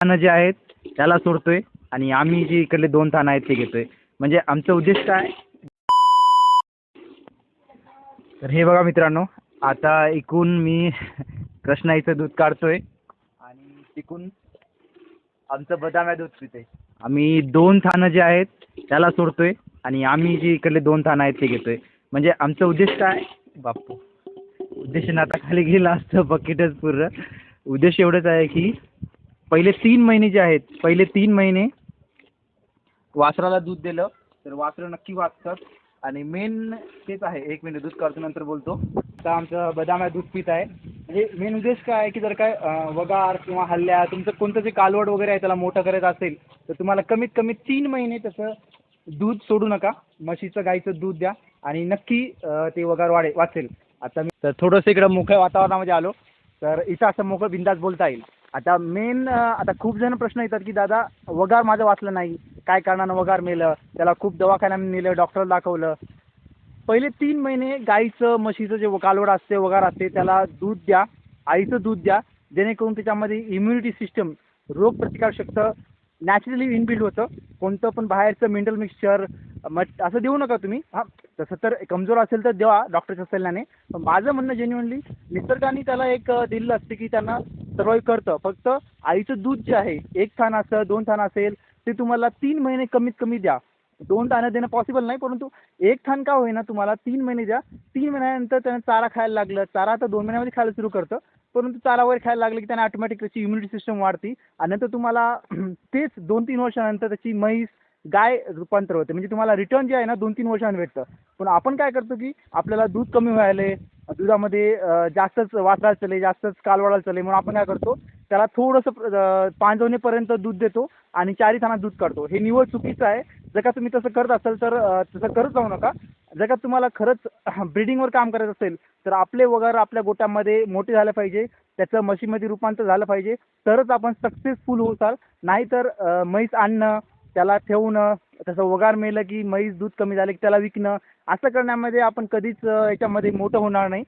थानं जे आहेत त्याला सोडतोय आणि आम्ही जे इकडले 2 थानं आहेत ते घेतोय. म्हणजे आमचा उद्देश काय? तर हे बघा मित्रांनो, आता इकून मी कृष्णाईचं दूध काढतोय आणि तिकून आमचं बदाम्या दूध पितोय. आम्ही 2 थानं जे आहेत त्याला सोडतोय आणि आम्ही जे इकडले 2 थानं आहेत ते घेतोय. म्हणजे आमचा उद्देश काय? बापू उद्देश आता खाली गेला असतं बकेटच पुरं. उद्देश एवढंच आहे की पहिले 3 महिने जे आहेत, पहिले 3 महिने वासराला दूध दिलं तर वासरं नक्की वाचतात आणि मेन तेच आहे. 1 मिनिट दूध काढतो नंतर बोलतो. आता आमचं बदाम्या दूध पित आहे. म्हणजे मेन उद्देश काय आहे की जर काय वगार किंवा हल्ल्या तुमचं कोणतं जे कालवड वगैरे आहे त्याला मोठं करायचं असेल तर तुम्हाला कमीत कमी 3 महिने त्याचं दूध सोडू नका. म्हशीचं गाईचं दूध द्या आणि नक्की ते वगार वाचेल. आता मी तर थोडंसं इकडं मोकळ्या वातावरणामध्ये आलो तर इथं असं मोकळं बिंदास बोलता येईल. आता मेन आता खूप जण प्रश्न येतात की दादा वगार माझं वाचलं नाही, काय कारणानं वगार मेलं, त्याला खूप दवाखान्यात नेलं, डॉक्टरला दाखवलं. पहिले 3 महिने गाईचं म्हशीचं जे कालवड असते वगार असते त्याला दूध द्या, आईचं दूध द्या, जेणेकरून त्याच्यामध्ये इम्युनिटी सिस्टम रोगप्रतिकारशक्ती नॅचरली इनबिल्ड होतं. कोणतं पण बाहेरचं मिनरल मिक्सचर असं देऊ नका तुम्ही. हां, तसं तर कमजोर असेल तर द्या डॉक्टरच्या सल्ल्याने. पण माझं म्हणणं जेन्युइनली निसर्गाने त्याला एक दिलेलं असते की त्यांना सर्वाईव्ह करतं. फक्त आईचं दूध जे आहे 1 थान असेल 2 थान असेल ते तुम्हाला 3 महिने कमीत कमी द्या. 2 थानं देणं पॉसिबल नाही, परंतु 1 थान का होईना तुम्हाला 3 महिने द्या. 3 महिन्यानंतर त्यानं चारा खायला लागलं. चारा आता 2 महिन्यामध्ये खायला सुरू करतं. परंतु चारा वगैरे खायला लागलं की त्याने ऑटोमॅटिक त्याची इम्युनिटी सिस्टम वाढते आणि नंतर तुम्हाला तेच 2-3 वर्षानंतर त्याची म्हैस, गाय रूपांतर होते. म्हणजे तुम्हाला रिटर्न जे आहे ना 2-3 वर्षांनी भेटतं. पण आपण काय करतो की आपल्याला दूध कमी व्हायलंय, दुधामध्ये जास्तच वासराला चालले, जास्तच कालवडाला चालले म्हणून आपण काय करतो त्याला थोडंसं पांजवणीपर्यंत दूध देतो आणि 4 थानात दूध काढतो. हे निव्वळ चुकीचं आहे. जर का तुम्ही तसं करत असाल तर तसं करत जाऊ नका. जर का तुम्हाला खरंच ब्रीडिंगवर काम करायचं असेल तर आपले वगैरे आपल्या गोट्यामध्ये मोठे झाले पाहिजे, त्याचं म्हशीमध्ये रूपांतर झालं पाहिजे, तरच आपण सक्सेसफुल होऊ. नाहीतर म्हैस आणणं, त्याला ठेवणं, तसं वगार मेलं की म्हैस दूध कमी झालं की त्याला विकणं, असं करण्यामध्ये आपण कधीच याच्यामध्ये मोठं होणार नाही.